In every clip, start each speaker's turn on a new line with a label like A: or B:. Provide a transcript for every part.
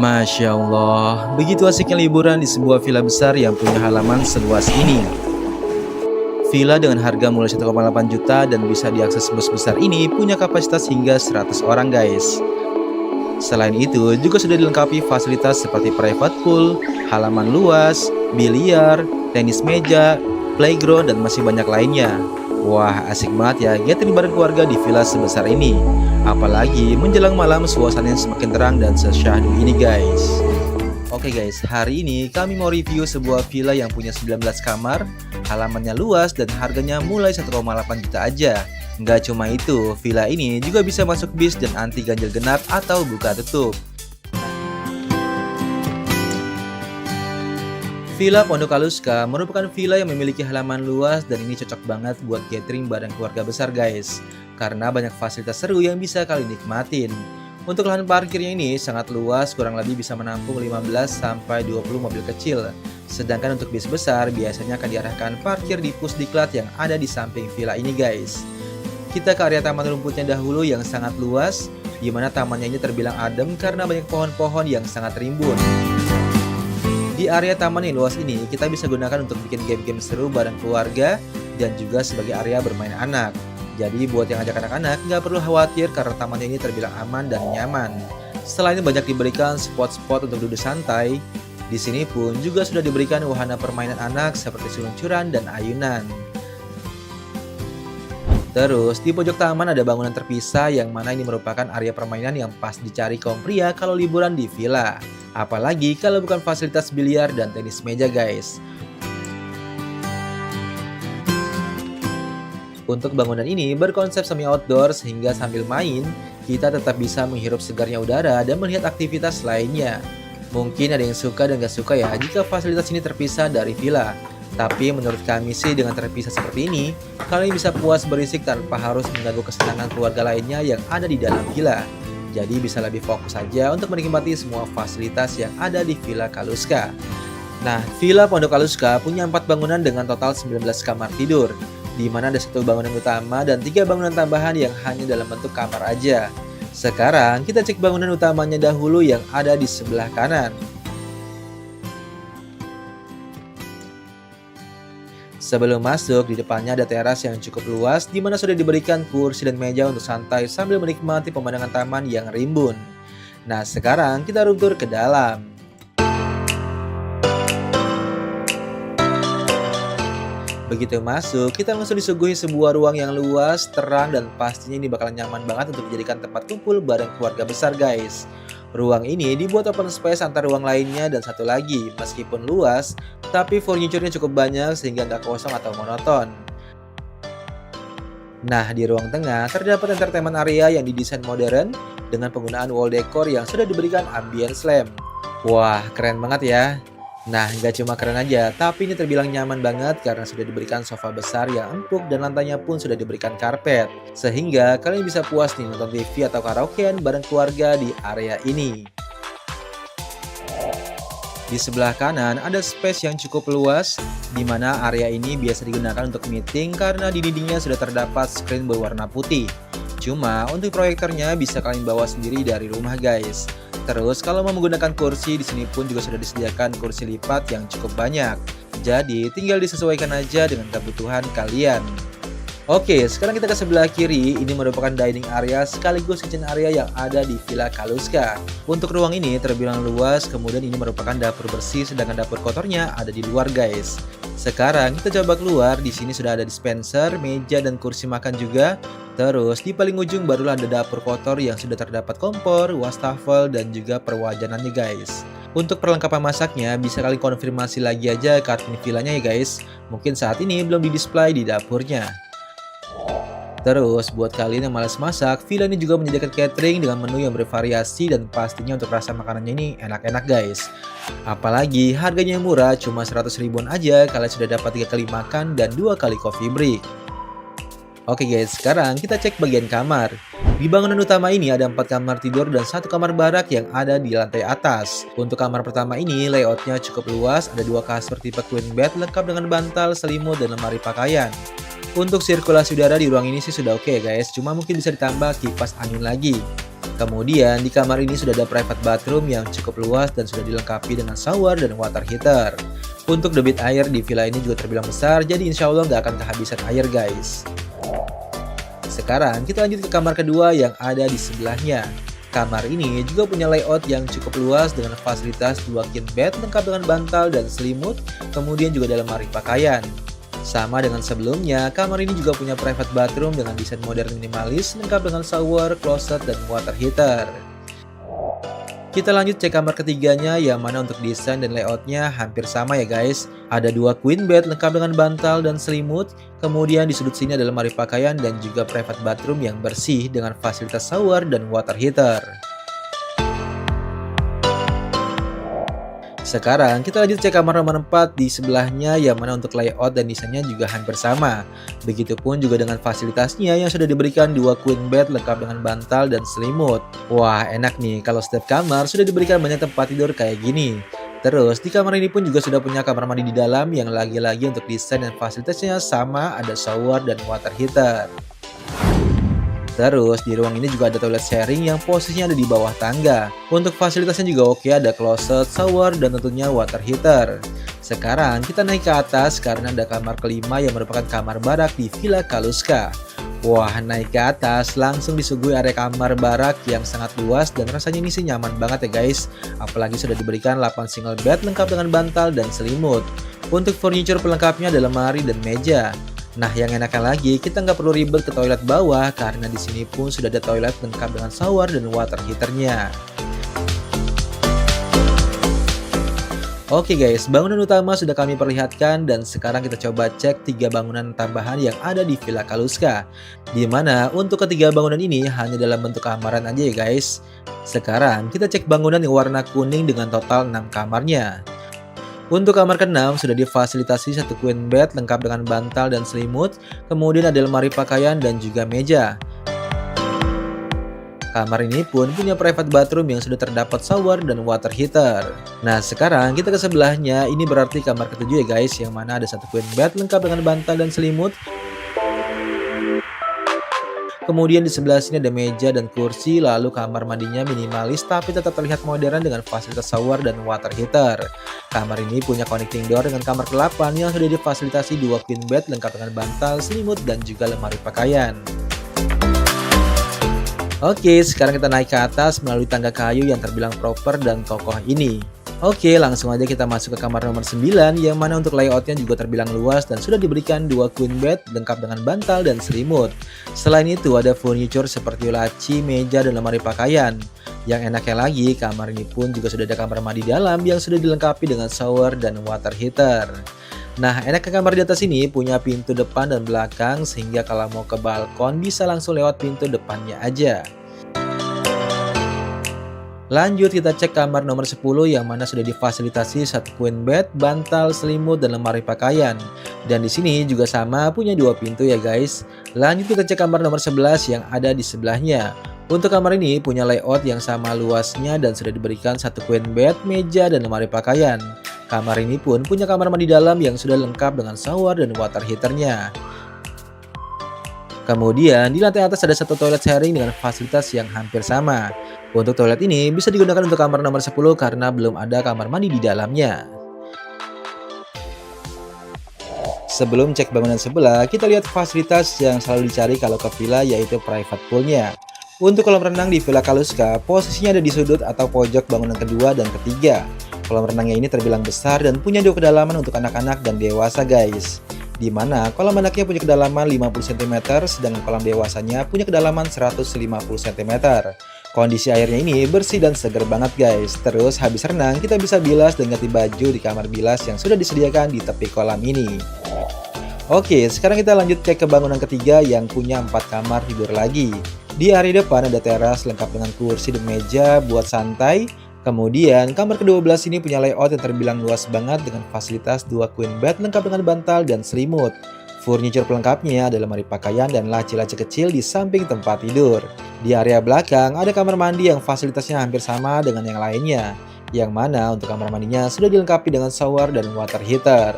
A: Masya Allah, begitu asiknya liburan di sebuah villa besar yang punya halaman seluas ini. Villa dengan harga mulai 1,8 juta dan bisa diakses bus besar ini punya kapasitas hingga 100 orang guys. Selain itu, juga sudah dilengkapi fasilitas seperti private pool, halaman luas, biliar, tenis meja, playground, dan masih banyak lainnya. Wah, asik banget ya gathering bareng keluarga di villa sebesar ini. Apalagi menjelang malam suasananya semakin terang dan sesyahdu ini guys. Oke guys, hari ini kami mau review sebuah villa yang punya 19 kamar, halamannya luas dan harganya mulai 1,8 juta aja. Nggak cuma itu, villa ini juga bisa masuk bis dan anti ganjil genap atau buka tutup. Villa Pondok Aluska merupakan villa yang memiliki halaman luas dan ini cocok banget buat gathering bareng keluarga besar guys. Karena banyak fasilitas seru yang bisa kalian nikmatin. Untuk lahan parkirnya ini sangat luas, kurang lebih bisa menampung 15-20 mobil kecil. Sedangkan untuk bis besar biasanya akan diarahkan parkir di pusdiklat yang ada di samping villa ini guys. Kita ke area taman rumputnya dahulu yang sangat luas, di mana tamannya ini terbilang adem karena banyak pohon-pohon yang sangat rimbun. Di area taman yang luas ini, kita bisa gunakan untuk bikin game-game seru bareng keluarga dan juga sebagai area bermain anak. Jadi buat yang ajak anak-anak, nggak perlu khawatir karena tamannya ini terbilang aman dan nyaman. Selain itu banyak diberikan spot-spot untuk duduk santai. Di sini pun juga sudah diberikan wahana permainan anak seperti seluncuran dan ayunan. Terus, di pojok taman ada bangunan terpisah yang mana ini merupakan area permainan yang pas dicari kaum pria kalau liburan di villa. Apalagi kalau bukan fasilitas biliar dan tenis meja guys. Untuk bangunan ini berkonsep semi outdoor sehingga sambil main, kita tetap bisa menghirup segarnya udara dan melihat aktivitas lainnya. Mungkin ada yang suka dan gak suka ya jika fasilitas ini terpisah dari villa. Tapi menurut kami sih dengan terpisah seperti ini, kalian bisa puas berisik tanpa harus mengganggu kesenangan keluarga lainnya yang ada di dalam villa. Jadi bisa lebih fokus saja untuk menikmati semua fasilitas yang ada di Villa Kaluska. Nah, Villa Pondok Aluska punya 4 bangunan dengan total 19 kamar tidur, di mana ada 1 bangunan utama dan 3 bangunan tambahan yang hanya dalam bentuk kamar aja. Sekarang kita cek bangunan utamanya dahulu yang ada di sebelah kanan. Sebelum masuk, di depannya ada teras yang cukup luas di mana sudah diberikan kursi dan meja untuk santai sambil menikmati pemandangan taman yang rimbun. Nah, sekarang kita room tour ke dalam. Begitu masuk, kita langsung disuguhi sebuah ruang yang luas, terang, dan pastinya ini bakalan nyaman banget untuk dijadikan tempat kumpul bareng keluarga besar guys. Ruang ini dibuat open space antar ruang lainnya dan satu lagi, meskipun luas, tapi furniturnya cukup banyak sehingga nggak kosong atau monoton. Nah, di ruang tengah terdapat entertainment area yang didesain modern dengan penggunaan wall decor yang sudah diberikan ambience lamp. Wah, keren banget ya. Nah, nggak cuma keren aja, tapi ini terbilang nyaman banget karena sudah diberikan sofa besar yang empuk dan lantainya pun sudah diberikan karpet. Sehingga kalian bisa puas nih nonton TV atau karaokean bareng keluarga di area ini. Di sebelah kanan ada space yang cukup luas, di mana area ini biasa digunakan untuk meeting karena di dindingnya sudah terdapat screen berwarna putih. Cuma untuk proyektornya bisa kalian bawa sendiri dari rumah guys. Terus kalau mau menggunakan kursi, di sini pun juga sudah disediakan kursi lipat yang cukup banyak. Jadi tinggal disesuaikan aja dengan kebutuhan kalian. Oke, sekarang kita ke sebelah kiri. Ini merupakan dining area sekaligus kitchen area yang ada di Villa Kaluska. Untuk ruang ini terbilang luas, kemudian ini merupakan dapur bersih sedangkan dapur kotornya ada di luar guys. Sekarang kita coba keluar, di sini sudah ada dispenser, meja dan kursi makan juga. Terus di paling ujung barulah ada dapur kotor yang sudah terdapat kompor, wastafel dan juga perwajanannya guys. Untuk perlengkapan masaknya bisa kalian konfirmasi lagi aja ke admin villanya ya guys. Mungkin saat ini belum di-display di dapurnya. Terus buat kalian yang malas masak, villa ini juga menyediakan catering dengan menu yang bervariasi dan pastinya untuk rasa makanannya ini enak-enak guys. Apalagi harganya yang murah, cuma 100 ribuan aja kalian sudah dapat 3 kali makan dan 2 kali coffee break. Oke guys, sekarang kita cek bagian kamar. Di bangunan utama ini ada 4 kamar tidur dan 1 kamar barak yang ada di lantai atas. Untuk kamar pertama ini layoutnya cukup luas, ada 2 kasur tipe queen bed lengkap dengan bantal, selimut, dan lemari pakaian. Untuk sirkulasi udara di ruang ini sih sudah oke guys, cuma mungkin bisa ditambah kipas angin lagi. Kemudian di kamar ini sudah ada private bathroom yang cukup luas dan sudah dilengkapi dengan shower dan water heater. Untuk debit air di villa ini juga terbilang besar, jadi insya Allah nggak akan kehabisan air guys. Sekarang kita lanjut ke kamar kedua yang ada di sebelahnya. Kamar ini juga punya layout yang cukup luas dengan fasilitas 2 king bed lengkap dengan bantal dan selimut, kemudian juga ada lemari pakaian. Sama dengan sebelumnya, kamar ini juga punya private bathroom dengan desain modern minimalis lengkap dengan shower, closet, dan water heater. Kita lanjut cek kamar ketiganya yang mana untuk desain dan layoutnya hampir sama ya guys. Ada 2 queen bed lengkap dengan bantal dan selimut, kemudian di sudut sini ada lemari pakaian dan juga private bathroom yang bersih dengan fasilitas shower dan water heater. Sekarang kita lanjut cek kamar nomor 4 di sebelahnya yang mana untuk layout dan desainnya juga hampir sama. Begitupun juga dengan fasilitasnya yang sudah diberikan 2 queen bed lengkap dengan bantal dan selimut. Wah enak nih kalau setiap kamar sudah diberikan banyak tempat tidur kayak gini. Terus di kamar ini pun juga sudah punya kamar mandi di dalam yang lagi-lagi untuk desain dan fasilitasnya sama, ada shower dan water heater. Terus di ruang ini juga ada toilet sharing yang posisinya ada di bawah tangga. Untuk fasilitasnya juga oke, ada closet, shower, dan tentunya water heater. Sekarang kita naik ke atas karena ada kamar kelima yang merupakan kamar barak di Villa Kaluska. Wah, naik ke atas langsung disuguhi area kamar barak yang sangat luas dan rasanya ini sih nyaman banget ya guys. Apalagi sudah diberikan 8 single bed lengkap dengan bantal dan selimut. Untuk furniture pelengkapnya ada lemari dan meja. Nah, yang enaknya lagi, kita nggak perlu ribet ke toilet bawah karena di sini pun sudah ada toilet lengkap dengan shower dan water heaternya. Oke guys, bangunan utama sudah kami perlihatkan dan sekarang kita coba cek 3 bangunan tambahan yang ada di Villa Kaluska. Dimana untuk ketiga bangunan ini hanya dalam bentuk kamaran aja ya guys. Sekarang kita cek bangunan yang warna kuning dengan total 6 kamarnya. Untuk kamar ke-6 sudah difasilitasi 1 queen bed lengkap dengan bantal dan selimut, kemudian ada lemari pakaian dan juga meja. Kamar ini pun punya private bathroom yang sudah terdapat shower dan water heater. Nah sekarang kita ke sebelahnya, ini berarti kamar ke-7 ya guys, yang mana ada 1 queen bed lengkap dengan bantal dan selimut. Kemudian di sebelah sini ada meja dan kursi, lalu kamar mandinya minimalis tapi tetap terlihat modern dengan fasilitas shower dan water heater. Kamar ini punya connecting door dengan kamar ke-8 yang sudah difasilitasi 2 queen bed lengkap dengan bantal, selimut, dan juga lemari pakaian. Oke, sekarang kita naik ke atas melalui tangga kayu yang terbilang proper dan kokoh ini. Oke, langsung aja kita masuk ke kamar nomor 9 yang mana untuk layoutnya juga terbilang luas dan sudah diberikan 2 queen bed lengkap dengan bantal dan selimut. Selain itu ada furniture seperti laci, meja, dan lemari pakaian. Yang enaknya lagi, kamar ini pun juga sudah ada kamar mandi dalam yang sudah dilengkapi dengan shower dan water heater. Nah, enaknya kamar di atas ini punya pintu depan dan belakang sehingga kalau mau ke balkon bisa langsung lewat pintu depannya aja. Lanjut kita cek kamar nomor 10 yang mana sudah difasilitasi 1 queen bed, bantal, selimut, dan lemari pakaian. Dan di sini juga sama punya 2 pintu ya guys. Lanjut kita cek kamar nomor 11 yang ada di sebelahnya. Untuk kamar ini punya layout yang sama luasnya dan sudah diberikan 1 queen bed, meja, dan lemari pakaian. Kamar ini pun punya kamar mandi dalam yang sudah lengkap dengan shower dan water heaternya. Kemudian di lantai atas ada 1 toilet sharing dengan fasilitas yang hampir sama. Untuk toilet ini bisa digunakan untuk kamar nomor 10 karena belum ada kamar mandi di dalamnya. Sebelum cek bangunan sebelah, kita lihat fasilitas yang selalu dicari kalau ke villa, yaitu private poolnya. Untuk kolam renang di Villa Kaluska, posisinya ada di sudut atau pojok bangunan kedua dan ketiga. Kolam renangnya ini terbilang besar dan punya 2 kedalaman untuk anak-anak dan dewasa guys. Di mana kolam anaknya punya kedalaman 50 cm, sedangkan kolam dewasanya punya kedalaman 150 cm. Kondisi airnya ini bersih dan segar banget guys. Terus habis renang kita bisa bilas dan ganti baju di kamar bilas yang sudah disediakan di tepi kolam ini. Oke, sekarang kita lanjut cek ke bangunan ketiga yang punya 4 kamar tidur lagi. Di area depan ada teras lengkap dengan kursi dan meja buat santai. Kemudian kamar ke-12 ini punya layout yang terbilang luas banget dengan fasilitas 2 queen bed lengkap dengan bantal dan selimut. Furniture pelengkapnya ada lemari pakaian dan laci-laci kecil di samping tempat tidur. Di area belakang ada kamar mandi yang fasilitasnya hampir sama dengan yang lainnya. Yang mana untuk kamar mandinya sudah dilengkapi dengan shower dan water heater.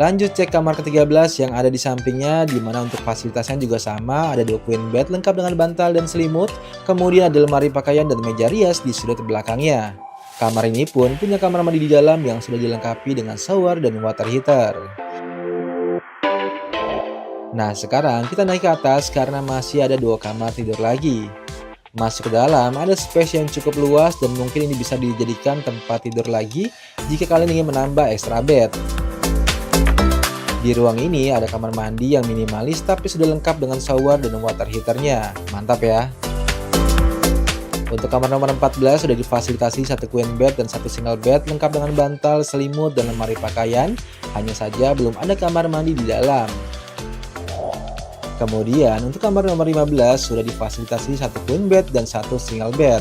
A: Lanjut cek kamar ke-13 yang ada di sampingnya, di mana untuk fasilitasnya juga sama, ada 2 queen bed lengkap dengan bantal dan selimut, kemudian ada lemari pakaian dan meja rias di sudut belakangnya. Kamar ini pun punya kamar mandi di dalam yang sudah dilengkapi dengan shower dan water heater. Nah, sekarang kita naik ke atas karena masih ada 2 kamar tidur lagi. Masuk ke dalam, ada space yang cukup luas dan mungkin ini bisa dijadikan tempat tidur lagi jika kalian ingin menambah extra bed. Di ruang ini ada kamar mandi yang minimalis tapi sudah lengkap dengan shower dan water heaternya. Mantap ya. Untuk kamar nomor 14 sudah difasilitasi 1 queen bed dan 1 single bed lengkap dengan bantal, selimut, dan lemari pakaian. Hanya saja belum ada kamar mandi di dalam. Kemudian untuk kamar nomor 15 sudah difasilitasi 1 queen bed dan 1 single bed.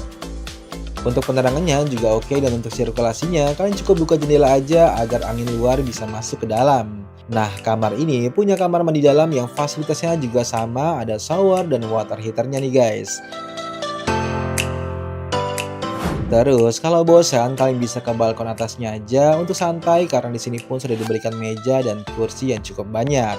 A: Untuk penerangannya juga oke, dan untuk sirkulasinya kalian cukup buka jendela aja agar angin luar bisa masuk ke dalam. Nah, kamar ini punya kamar mandi dalam yang fasilitasnya juga sama, ada shower dan water heaternya nih guys. Terus kalau bosan kalian bisa ke balkon atasnya aja untuk santai karena di sini pun sudah diberikan meja dan kursi yang cukup banyak.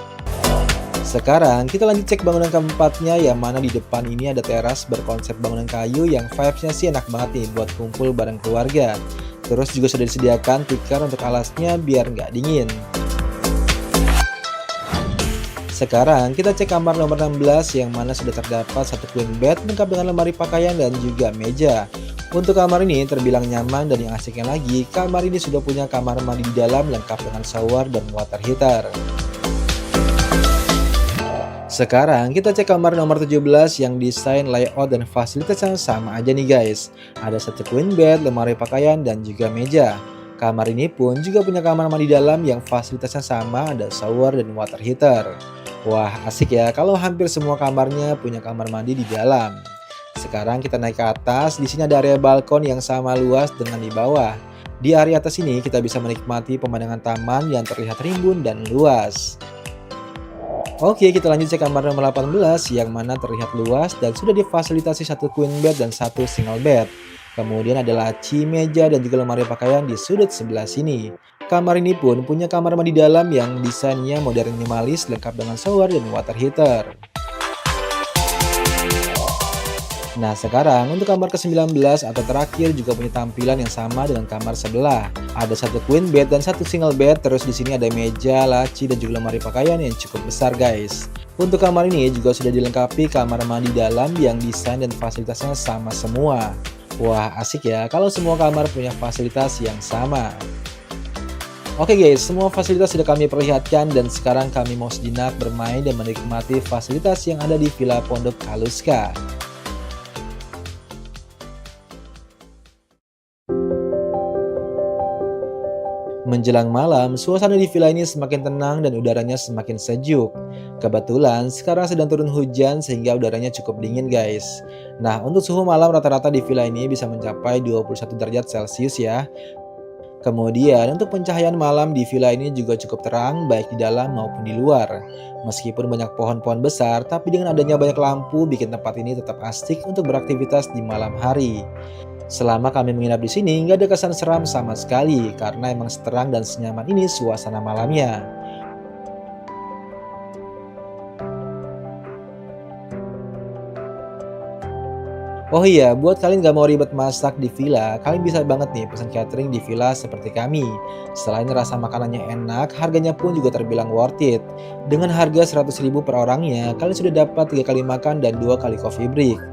A: Sekarang kita lanjut cek bangunan keempatnya, yang mana di depan ini ada teras berkonsep bangunan kayu yang vibes-nya sih enak banget nih buat kumpul bareng keluarga. Terus juga sudah disediakan tikar untuk alasnya biar nggak dingin. Sekarang kita cek kamar nomor 16 yang mana sudah terdapat 1 queen bed lengkap dengan lemari pakaian dan juga meja. Untuk kamar ini terbilang nyaman, dan yang asiknya lagi, kamar ini sudah punya kamar mandi di dalam lengkap dengan shower dan water heater. Sekarang kita cek kamar nomor 17 yang desain, layout, dan fasilitasnya sama aja nih guys. Ada 1 queen bed, lemari pakaian, dan juga meja. Kamar ini pun juga punya kamar mandi dalam yang fasilitasnya sama, ada shower dan water heater. Wah, asik ya kalau hampir semua kamarnya punya kamar mandi di dalam. Sekarang kita naik ke atas, di sini ada area balkon yang sama luas dengan di bawah. Di area atas ini kita bisa menikmati pemandangan taman yang terlihat rimbun dan luas. Oke, kita lanjut cek kamar nomor 18 yang mana terlihat luas dan sudah difasilitasi 1 queen bed dan 1 single bed. Kemudian ada laci, meja, dan juga lemari pakaian di sudut sebelah sini. Kamar ini pun punya kamar mandi dalam yang desainnya modern minimalis lengkap dengan shower dan water heater. Nah, sekarang untuk kamar ke-19 atau terakhir juga punya tampilan yang sama dengan kamar sebelah. Ada 1 queen bed dan 1 single bed, terus di sini ada meja, laci, dan juga lemari pakaian yang cukup besar guys. Untuk kamar ini juga sudah dilengkapi kamar mandi dalam yang desain dan fasilitasnya sama semua. Wah, asik ya kalau semua kamar punya fasilitas yang sama. Oke guys, semua fasilitas sudah kami perlihatkan dan sekarang kami mau sejenak bermain dan menikmati fasilitas yang ada di Villa Pondok Kaluska. Menjelang malam, suasana di villa ini semakin tenang dan udaranya semakin sejuk. Kebetulan sekarang sedang turun hujan sehingga udaranya cukup dingin guys. Nah, untuk suhu malam rata-rata di villa ini bisa mencapai 21 derajat Celcius ya. Kemudian untuk pencahayaan malam di villa ini juga cukup terang baik di dalam maupun di luar. Meskipun banyak pohon-pohon besar, tapi dengan adanya banyak lampu bikin tempat ini tetap asik untuk beraktivitas di malam hari. Selama kami menginap di sini nggak ada kesan seram sama sekali karena emang seterang dan senyaman ini suasana malamnya. Oh iya, buat kalian gak mau ribet masak di villa, kalian bisa banget nih pesan catering di villa seperti kami. Selain rasa makanannya enak, harganya pun juga terbilang worth it. Dengan harga 100.000 per orangnya, kalian sudah dapat 3 kali makan dan 2 kali coffee break.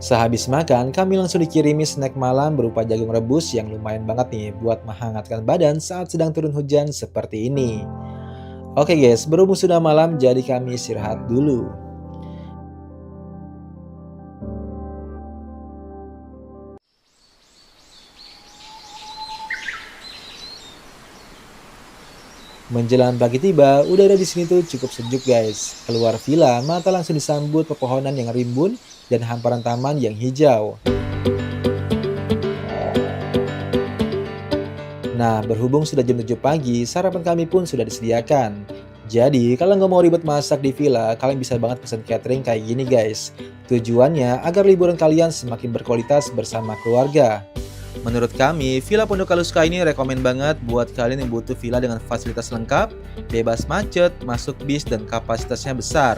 A: Sehabis makan, kami langsung dikirimi snack malam berupa jagung rebus yang lumayan banget nih buat menghangatkan badan saat sedang turun hujan seperti ini. Oke guys, berhubung sudah malam jadi kami istirahat dulu. Menjelang pagi tiba, udara di sini tuh cukup sejuk guys. Keluar villa, mata langsung disambut pepohonan yang rimbun dan hamparan taman yang hijau. Nah, berhubung sudah jam 7 pagi, sarapan kami pun sudah disediakan. Jadi, kalau nggak mau ribet masak di villa, kalian bisa banget pesan catering kayak gini guys. Tujuannya agar liburan kalian semakin berkualitas bersama keluarga. Menurut kami, Villa Pondok Kaluska ini rekomen banget buat kalian yang butuh villa dengan fasilitas lengkap, bebas macet, masuk bis, dan kapasitasnya besar.